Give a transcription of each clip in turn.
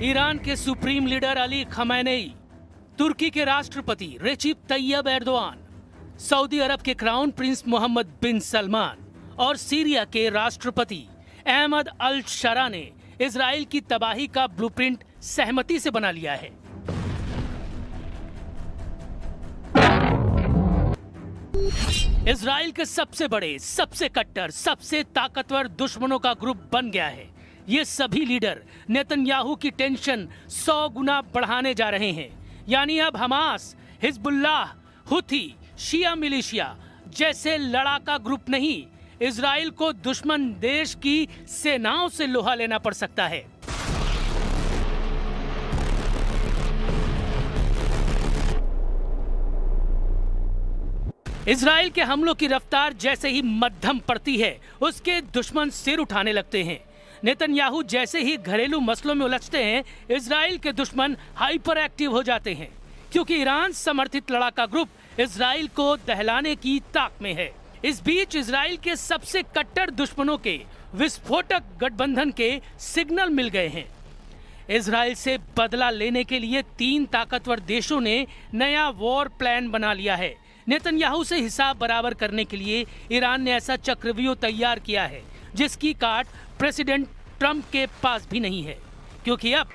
Iran के supreme leader Ali खमैनेई, तुर्की के राष्ट्रपति रेसिप तैयब एर्दोआन, सऊदी अरब के क्राउन प्रिंस मोहम्मद बिन सलमान और सीरिया के राष्ट्रपति अहमद अल शरा ने इजराइल की तबाही का ब्लूप्रिंट सहमति से बना लिया है। इजराइल के सबसे बड़े, सबसे कट्टर, सबसे ताकतवर दुश्मनों का ग्रुप बन गया है। ये सभी लीडर नेतन्याहू की टेंशन 100 गुना बढ़ाने जा रहे हैं। यानी अब हमास, हिजबुल्लाह, हुथी, शिया मिलिशिया जैसे लड़ाका ग्रुप नहीं, इजराइल को दुश्मन देश की सेनाओं से लोहा लेना पड़ सकता है। इजराइल के हमलों की रफ्तार जैसे ही मध्यम पड़ती है, उसके दुश्मन सिर उठाने लगते हैं। नेतन्याहू जैसे ही घरेलू मसलों में उलझते हैं, इजराइल के दुश्मन हाइपर एक्टिव हो जाते हैं, क्योंकि ईरान समर्थित लड़ाका ग्रुप इजराइल को दहलाने की ताक में है। इस बीच इजराइल के सबसे कट्टर दुश्मनों के विस्फोटक गठबंधन के सिग्नल मिल गए हैं। इजराइल से बदला लेने के लिए 3 ताकतवर देशों ने नया वॉर प्लान बना लिया है। नेतन्याहू से हिसाब बराबर करने के लिए ईरान ने ऐसा चक्रव्यूह तैयार किया है जिसकी काट प्रेसिडेंट ट्रंप के पास भी नहीं है, क्योंकि अब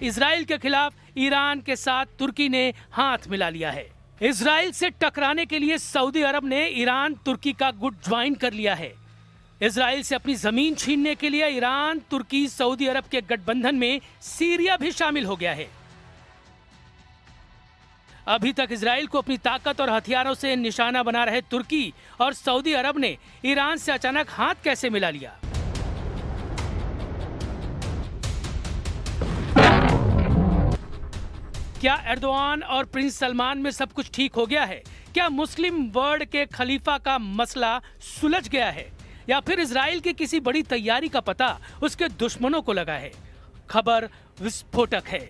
इजराइल के खिलाफ ईरान के साथ तुर्की ने हाथ मिला लिया है। इजराइल से टकराने के लिए सऊदी अरब ने ईरान तुर्की का गुट ज्वाइन कर लिया है। इजराइल से अपनी जमीन छीनने के लिए ईरान, तुर्की, सऊदी अरब के गठबंधन में सीरिया भी शामिल हो गया है। अभी तक इजराइल को अपनी ताकत और हथियारों से निशाना बना रहे तुर्की और सऊदी अरब ने ईरान से अचानक हाथ कैसे मिला लिया? क्या एर्दोआन और प्रिंस सलमान में सब कुछ ठीक हो गया है? क्या मुस्लिम वर्ल्ड के खलीफा का मसला सुलझ गया है, या फिर इजराइल की किसी बड़ी तैयारी का पता उसके दुश्मनों को लगा है? खबर विस्फोटक है।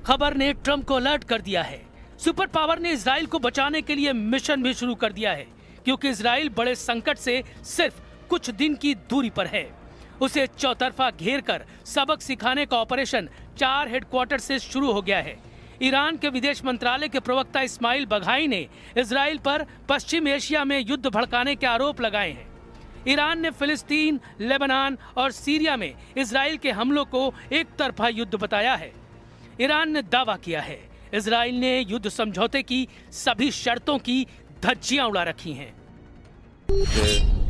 खबर ने ट्रंप को अलर्ट कर दिया है। सुपर पावर ने इजराइल को बचाने के लिए मिशन भी शुरू कर दिया है, क्योंकि इजराइल बड़े संकट से सिर्फ कुछ दिन की दूरी पर है। उसे चौतरफा घेर कर सबक सिखाने का ऑपरेशन 4 हेडक्वार्टर से शुरू हो गया है। ईरान के विदेश मंत्रालय के प्रवक्ता इस्माइल बघाई ने इजराइल पर पश्चिम एशिया में युद्ध भड़काने के आरोप लगाए हैं। ईरान ने फिलिस्तीन, लेबनान और सीरिया में इजराइल के हमलों को एक तरफा युद्ध बताया है। ईरान ने दावा किया है इजराइल ने युद्ध समझौते की सभी शर्तों की धज्जियां उड़ा रखी हैं।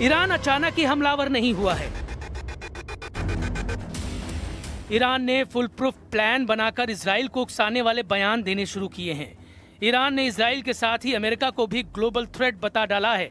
ईरान अचानक ही हमलावर नहीं हुआ है। ईरान ने फुल प्रूफ प्लान बनाकर इजराइल को उकसाने वाले बयान देने शुरू किए हैं। ईरान ने इजराइल के साथ ही अमेरिका को भी ग्लोबल थ्रेट बता डाला है।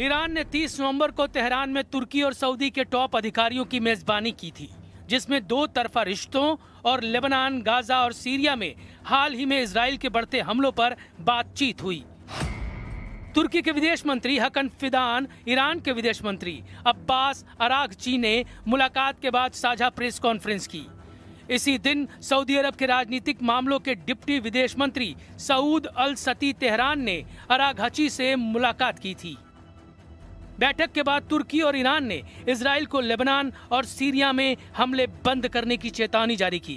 ईरान ने 30 नवंबर को तेहरान में तुर्की और सऊदी के टॉप अधिकारियों की मेजबानी की थी, जिसमें 2 तरफा रिश्तों और लेबनान, गाजा और सीरिया में हाल ही में इजराइल के बढ़ते हमलों पर बातचीत हुई। तुर्की के विदेश मंत्री हकन फिदान, ईरान के विदेश मंत्री अब्बास अरागची ने मुलाकात के बाद साझा प्रेस कॉन्फ्रेंस की। इसी दिन सऊदी अरब के राजनीतिक मामलों के डिप्टी विदेश मंत्री सऊद अल सती तेहरान ने अरागची से मुलाकात की थी। बैठक के बाद तुर्की और ईरान ने इजराइल को लेबनान और सीरिया में हमले बंद करने की चेतावनी जारी की।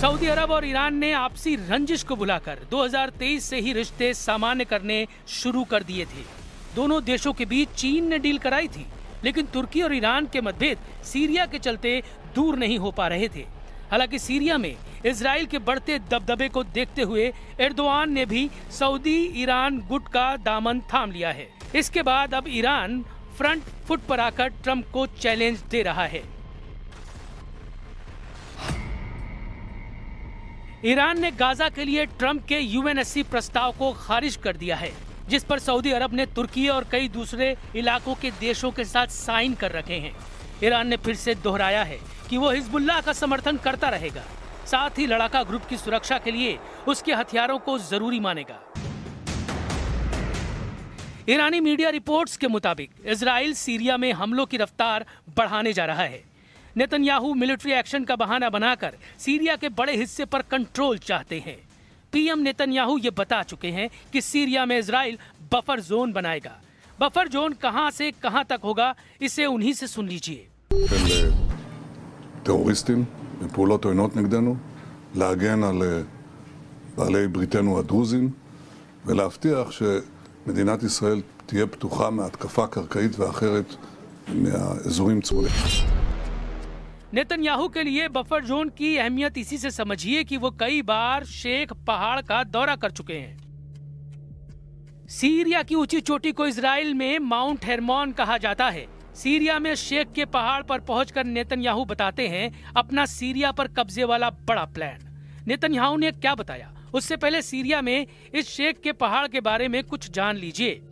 सऊदी अरब और ईरान ने आपसी रंजिश को भुलाकर 2023 से ही रिश्ते सामान्य करने शुरू कर दिए थे। दोनों देशों के बीच चीन ने डील कराई थी, लेकिन तुर्की और ईरान के मतभेद सीरिया के चलते दूर नहीं हो पा रहे थे। हालांकि सीरिया में इजराइल के बढ़ते दबदबे को देखते हुए एर्दोआन ने भी सऊदी ईरान गुट का दामन थाम लिया है। इसके बाद अब ईरान फ्रंट फुट पर आकर ट्रंप को चैलेंज दे रहा है। ईरान ने गाजा के लिए ट्रंप के यूएनएससी प्रस्ताव को खारिज कर दिया है, जिस पर सऊदी अरब ने तुर्की और कई दूसरे इलाकों के देशों के साथ साइन कर रखे हैं। ईरान ने फिर से दोहराया है कि वो हिजबुल्लाह का समर्थन करता रहेगा, साथ ही लड़ाका ग्रुप की सुरक्षा के लिए उसके हथियारों को जरूरी मानेगा। ईरानी मीडिया रिपोर्ट्स के मुताबिक इजराइल सीरिया में हमलों की रफ्तार बढ़ाने जा रहा है। नेतन्याहू मिलिट्री एक्शन का बहाना बनाकर सीरिया के बड़े हिस्से पर कंट्रोल चाहते हैं। पीएम नेतन्याहू ये बता चुके हैं कि सीरिया में इजराइल बफर जोन बनाएगा। बफर जोन कहां से कहां तक होगा, इसे उन्हीं से सुन लीजिए। טרוריסטים בפעולות עוינות נגדנו, להגן על בעלי בריתנו הדרוזים ולהבטיח שמדינת ישראל תהיה פתוחה מהתקפה קרקעית ואחרת מהאזורים צמודים. नेतन्याहू के लिए बफर जोन की अहमियत इसी से समझिए कि वो कई बार शेख पहाड़ का दौरा कर चुके हैं। सीरिया की ऊंची चोटी को इजराइल में माउंट हेरमोन कहा जाता है। सीरिया में शेख के पहाड़ पर पहुंचकर नेतन्याहू बताते हैं अपना सीरिया पर कब्जे वाला बड़ा प्लान। नेतन्याहू ने क्या बताया, उससे पहले सीरिया में इस शेख के पहाड़ के बारे में कुछ जान लीजिए।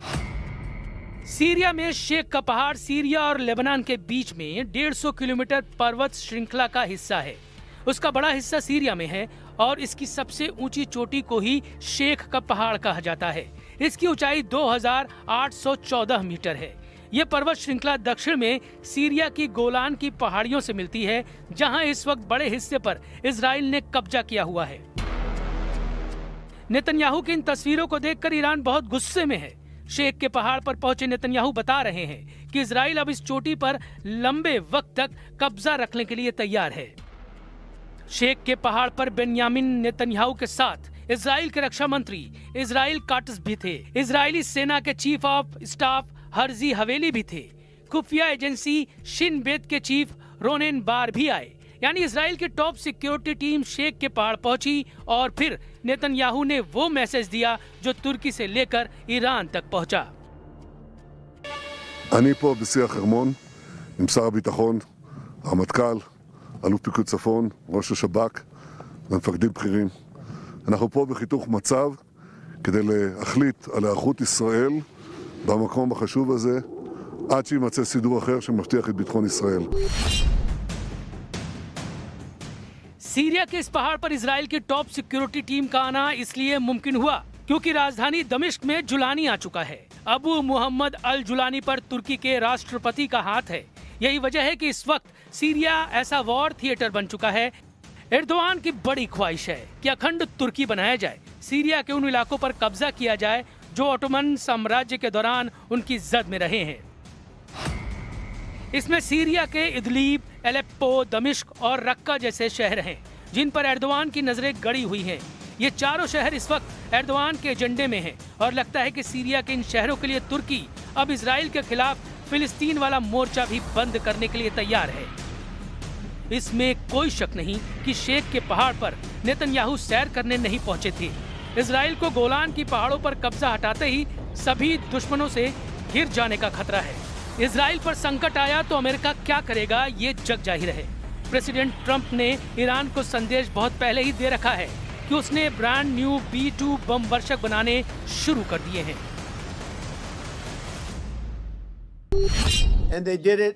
सीरिया में शेख का पहाड़ सीरिया और लेबनान के बीच में 150 किलोमीटर पर्वत श्रृंखला का हिस्सा है। उसका बड़ा हिस्सा सीरिया में है और इसकी सबसे ऊंची चोटी को ही शेख का पहाड़ कहा जाता है। इसकी ऊंचाई 2814 मीटर है। यह पर्वत श्रृंखला दक्षिण में सीरिया की गोलान की पहाड़ियों से मिलती है, जहां इस वक्त बड़े हिस्से पर इजराइल ने कब्जा किया हुआ है। नेतन्याहू की इन तस्वीरों को देखकर ईरान बहुत गुस्से में है। शेख के पहाड़ पर पहुंचे नेतन्याहू बता रहे हैं कि इजराइल अब इस चोटी पर लंबे वक्त तक कब्जा रखने के लिए तैयार है। शेख के पहाड़ पर बेन्यामिन नेतन्याहू के साथ इजराइल के रक्षा मंत्री इजराइल काट्स भी थे। इजरायली सेना के चीफ ऑफ स्टाफ हर्जी हवेली भी थे। खुफिया एजेंसी शिन बेत के चीफ रोनेन बार भी आए। यानी इजराइल की टॉप सिक्योरिटी टीम शेख के पहाड़ पहुंची और फिर नेतन्याहू ने वो मैसेज दिया जो तुर्की से लेकर ईरान तक पहुंचा। אני פה בשיא החרמון עם שר הביטחון, הרמטכ"ל, אלוף פיקוד צפון, ראש השב"כ ומפקדים בכירים. אנחנו פה בחיתוך מצב כדי להחליט על היערכות ישראל במקום החשוב הזה עד שימצא סידור אחר שמבטיח את ביטחון ישראל. सीरिया के इस पहाड़ पर इजराइल की टॉप सिक्योरिटी टीम का आना इसलिए मुमकिन हुआ क्योंकि राजधानी दमिश्क में जुलानी आ चुका है। अबू मोहम्मद अल जुलानी पर तुर्की के राष्ट्रपति का हाथ है। यही वजह है कि इस वक्त सीरिया ऐसा वॉर थिएटर बन चुका है। एर्दोआन की बड़ी ख्वाहिश है कि अखंड तुर्की बनाया जाए, सीरिया के उन इलाकों पर कब्जा किया जाए जो ऑटोमन साम्राज्य के दौरान उनकी जद में रहे हैं। इसमें सीरिया के इदलीब, एलेप्पो, दमिश्क और रक्का जैसे शहर हैं जिन पर एर्दोआन की नजरें गड़ी हुई हैं। ये चारों शहर इस वक्त एर्दोआन के एजेंडे में हैं और लगता है कि सीरिया के इन शहरों के लिए तुर्की अब इजराइल के खिलाफ फिलिस्तीन वाला मोर्चा भी बंद करने के लिए तैयार है। इसमें कोई शक नहीं कि शेख के पहाड़ पर नेतन्याहू सैर करने नहीं पहुंचे थे। इजराइल को गोलान की पहाड़ों पर कब्जा हटाते ही सभी दुश्मनों से घिर जाने का खतरा है। इजराइल पर संकट आया तो अमेरिका क्या करेगा, ये जग जाहिर है। प्रेसिडेंट ट्रंप ने ईरान को संदेश बहुत पहले ही दे रखा है कि उसने ब्रांड न्यू B-2 बम वर्षक बनाने शुरू कर दिए हैं। And they did it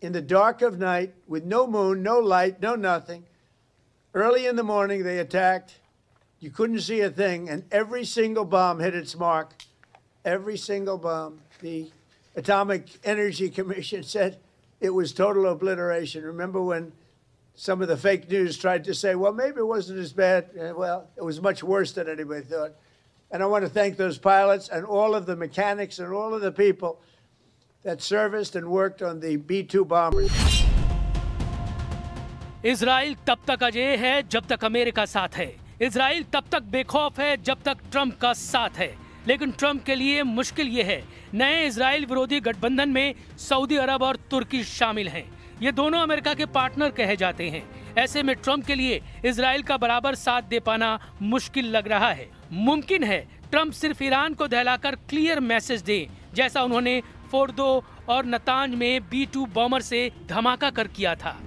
in the dark of night with no moon, no light, no nothing. Early in the morning they attacked. You couldn't see a thing, and every single bomb hit its mark. Every single bomb. The Atomic Energy Commission said it was total obliteration. Remember when some of the fake news tried to say, well, maybe it wasn't as bad. Well, it was much worse than anybody thought. And I want to thank those pilots and all of the mechanics and all of the people that serviced and worked on the B-2 bombers. Israel तब तक अजेय है जब तक America साथ है। Israel तब तक बेखौफ है जब तक ट्रंप का साथ है। लेकिन ट्रंप के लिए मुश्किल ये है, नए इजराइल विरोधी गठबंधन में सऊदी अरब और तुर्की शामिल हैं। ये दोनों अमेरिका के पार्टनर कहे जाते हैं। ऐसे में ट्रंप के लिए इजराइल का बराबर साथ दे पाना मुश्किल लग रहा है। मुमकिन है ट्रंप सिर्फ ईरान को दहलाकर क्लियर मैसेज दें, जैसा उन्होंने फोर्दो और नतांज में B-2 बॉम्बर से धमाका कर किया था।